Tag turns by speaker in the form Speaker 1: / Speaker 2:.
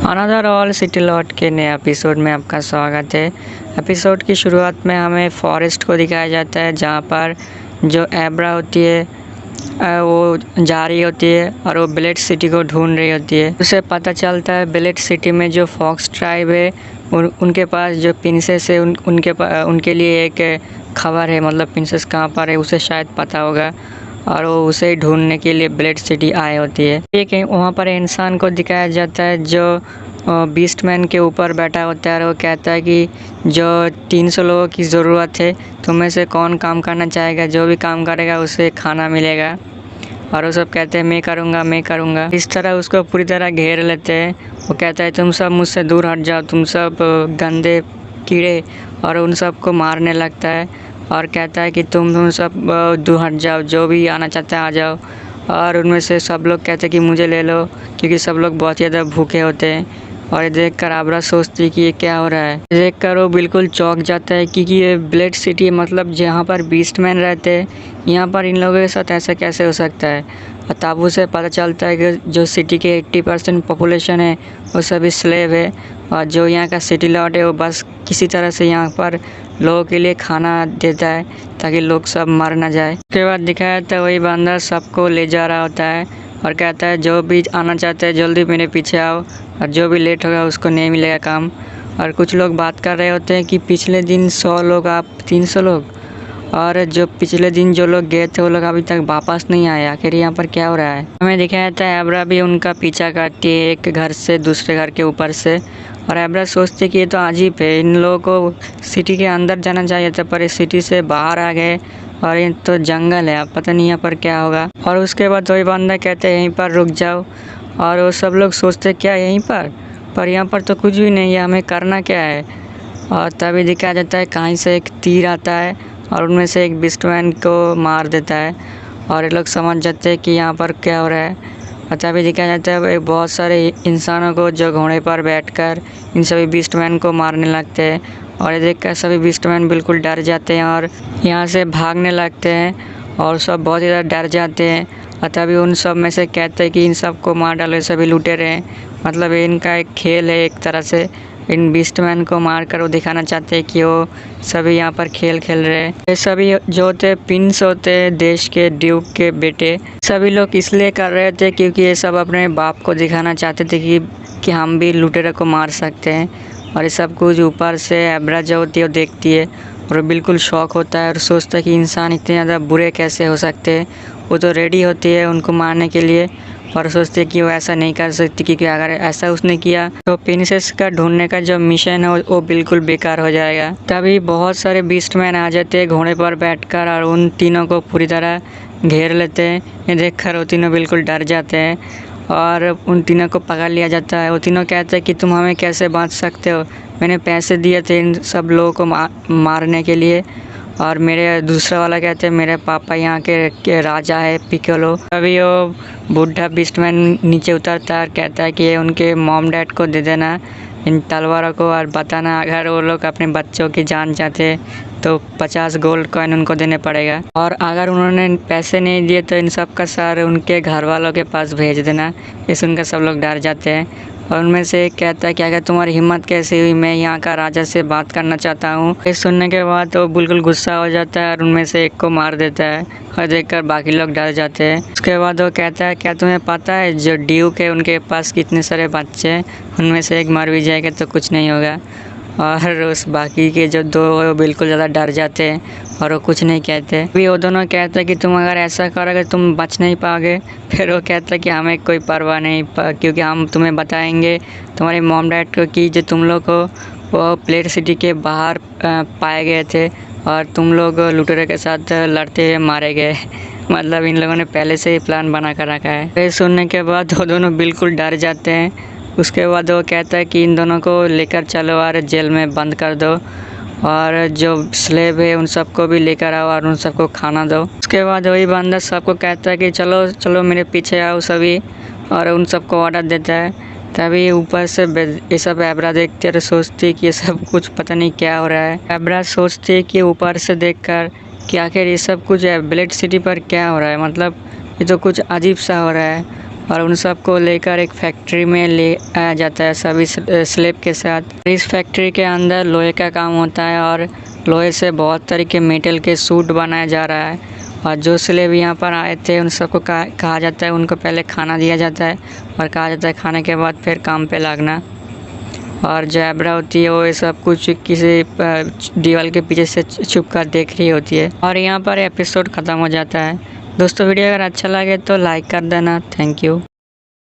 Speaker 1: Another all city lot के नए episode में आपका स्वागत है। एपिसोड की शुरुआत में हमें फॉरेस्ट को दिखाया जाता है जहाँ पर जो एब्रा होती है वो जा रही होती है और वो ब्लेड सिटी को ढूंढ रही होती है। उसे पता चलता है ब्लेड सिटी में जो फॉक्स ट्राइब है उनके पास जो प्रिंसेस है उनके लिए एक खबर है, मतलब प्रिंसेस कहाँ पर है उसे शायद पता होगा और वो उसे ढूंढने के लिए ब्लेड सिटी आए होती है। एक वहाँ पर इंसान को दिखाया जाता है जो बीस्ट मैन के ऊपर बैठा होता है और वो कहता है कि जो 300 लोगों की ज़रूरत है, तुम में से कौन काम करना चाहेगा, जो भी काम करेगा उसे खाना मिलेगा। और वो सब कहते हैं मैं करूँगा। इस तरह उसको पूरी तरह घेर लेते हैं। वो कहता है तुम सब मुझसे दूर हट जाओ, तुम सब गंदे कीड़े, और उन सब को मारने लगता है और कहता है कि तुम सब दूर हट जाओ, जो भी आना चाहता है आ जाओ। और उनमें से सब लोग कहते हैं कि मुझे ले लो, क्योंकि सब लोग बहुत ज़्यादा भूखे होते हैं। और ये देखकर आबरा सोचती है कि ये क्या हो रहा है। देखकर वो बिल्कुल चौंक जाता है क्योंकि ये ब्लेड सिटी मतलब जहाँ पर बीस्ट मैन रहते हैं, यहाँ पर इन लोगों के साथ ऐसा कैसे हो सकता है। और तब उसे पता चलता है कि जो सिटी के 80% पॉपुलेशन है वो सभी स्लेव है और जो यहाँ का सिटी लॉर्ड है वो बस किसी तरह से यहाँ पर लोगों के लिए खाना देता है ताकि लोग सब मर ना जाए। उसके बाद दिखाया था वही बंदर सबको ले जा रहा होता है और कहता है जो भी आना चाहते हैं जल्दी मेरे पीछे आओ और जो भी लेट होगा उसको नहीं मिलेगा काम। और कुछ लोग बात कर रहे होते हैं कि पिछले दिन 100 लोग, आप 300 लोग, और जो पिछले दिन जो लोग गए थे वो लोग अभी तक वापस नहीं आए। आखिर यहाँ पर क्या हो रहा है। हमें दिखाया था एब्रा भी उनका पीछा करती है एक घर से दूसरे घर के ऊपर से। और एब्रा सोचती है कि ये तो अजीब है, इन लोगों को सिटी के अंदर जाना चाहिए था पर इस सिटी से बाहर आ गए और ये तो जंगल है, अब पता नहीं यहाँ पर क्या होगा। और उसके बाद वही बंदा कहते हैं यहीं पर रुक जाओ। और वो सब लोग सोचते क्या यहीं पर यहाँ पर तो कुछ भी नहीं है, हमें करना क्या है। और तभी दिखाया जाता है कहीं से एक तीर आता है और उनमें से एक बीस्टमैन को मार देता है और ये लोग समझ जाते हैं कि यहाँ पर क्या हो रहा है। और तभी दिखाया जाता है बहुत सारे इंसानों को जो घोड़े पर बैठकर इन सभी बीस्टमैन को मारने लगते हैं। और ये देखकर सभी बीस्टमैन बिल्कुल डर जाते हैं और यहाँ से भागने लगते हैं और सब बहुत ज़्यादा डर जाते हैं। और तभी उन सब में से कहते हैं कि इन सब को मार डालो, सभी लुटेरे हैं। मतलब इनका एक खेल है एक तरह से, इन बीस्टमैन को मारकर वो दिखाना चाहते हैं कि वो सभी यहाँ पर खेल खेल रहे हैं। ये सभी जो होते प्रिंस होते देश के ड्यूक के बेटे, सभी लोग इसलिए कर रहे थे क्योंकि ये सब अपने बाप को दिखाना चाहते थे कि हम भी लुटेरे को मार सकते हैं। और ये सब कुछ ऊपर से एब्रा जो होती है वो देखती है और बिल्कुल शौक होता है और सोचता है कि इंसान इतने ज़्यादा बुरे कैसे हो सकते हैं। वो तो रेडी होती है उनको मारने के लिए और सोचते हैं कि वो ऐसा नहीं कर सकती क्योंकि अगर ऐसा उसने किया तो प्रिंसेस का ढूंढने का जो मिशन है वो बिल्कुल बेकार हो जाएगा। तभी बहुत सारे बीस्टमैन आ जाते हैं घोड़े पर बैठकर और उन तीनों को पूरी तरह घेर लेते हैं। ये देखकर वो तीनों बिल्कुल डर जाते हैं और उन तीनों को पकड़ लिया जाता है। वो तीनों कहते हैं कि तुम हमें कैसे बांध सकते हो, मैंने पैसे दिए थे इन सब लोगों को मारने के लिए। और मेरे दूसरा वाला कहते हैं मेरे पापा यहाँ के राजा है पिकोलो। अभी वो बूढ़ा बीस्टमैन नीचे उतरता है और कहता है कि उनके मॉम डैड को दे देना इन तलवारों को और बताना अगर वो लोग अपने बच्चों की जान चाहते तो 50 गोल्ड कॉइन उनको देने पड़ेगा। और अगर उन्होंने पैसे नहीं दिए तो इन सब का सर उनके घर वालों के पास भेज देना। ये सुनकर सब लोग डर जाते हैं और उनमें से एक कहता है कि अगर तुम्हारी हिम्मत कैसे हुई, मैं यहाँ का राजा से बात करना चाहता हूँ। ये सुनने के बाद वो बिल्कुल गुस्सा हो जाता है और उनमें से एक को मार देता है और देखकर बाकी लोग डर जाते हैं। उसके बाद वो कहता है क्या तुम्हें पता है जो ड्यूक है उनके पास कितने सारे बच्चे हैं, उनमें से एक मर भी जाएगा तो कुछ नहीं होगा। और उस बाकी के जो दो वो बिल्कुल ज़्यादा डर जाते हैं और वो कुछ नहीं कहते। भी वो दोनों कहते हैं कि तुम अगर ऐसा करोगे तुम बच नहीं पाओगे। फिर वो कहता है कि हमें कोई परवाह नहीं क्योंकि हम तुम्हें बताएंगे तुम्हारे मॉम डैड को कि जो तुम लोग को वो ब्लेड सिटी के बाहर पाए गए थे और तुम लोग लुटेरे के साथ लड़ते हुए मारे गए। मतलब इन लोगों ने पहले से ही प्लान बना कर रखा है। फिर सुनने के बाद वो दोनों बिल्कुल डर जाते हैं। उसके बाद वो कहता है कि इन दोनों को लेकर चलो और जेल में बंद कर दो और जो स्लेव है उन सबको भी लेकर आओ और उन सबको खाना दो। उसके बाद वही बंदा सबको कहता है कि चलो चलो मेरे पीछे आओ सभी, और उन सबको ऑर्डर देता है। तभी ऊपर से ये सब एब्रा देखती है और सोचती है कि ये सब कुछ पता नहीं क्या हो रहा है। एब्रा सोचती है कि ऊपर से देखकर कि आखिर ये सब कुछ ब्लेड सिटी पर क्या हो रहा है, मतलब ये तो कुछ अजीब सा हो रहा है। और उन सबको लेकर एक फैक्ट्री में ले आया जाता है सभी स्लेब के साथ। इस फैक्ट्री के अंदर लोहे का काम होता है और लोहे से बहुत तरह के मेटल के सूट बनाया जा रहा है। और जो स्लेब यहाँ पर आए थे उन सबको कहा जाता है, उनको पहले खाना दिया जाता है और कहा जाता है खाने के बाद फिर काम पे लगना। और जो एब्रा होती है वो ये सब कुछ किसी दीवार के पीछे से छुप कर देख रही होती है। और यहाँ पर एपिसोड ख़त्म हो जाता है। दोस्तों वीडियो अगर अच्छा लगे तो लाइक कर देना। Thank you.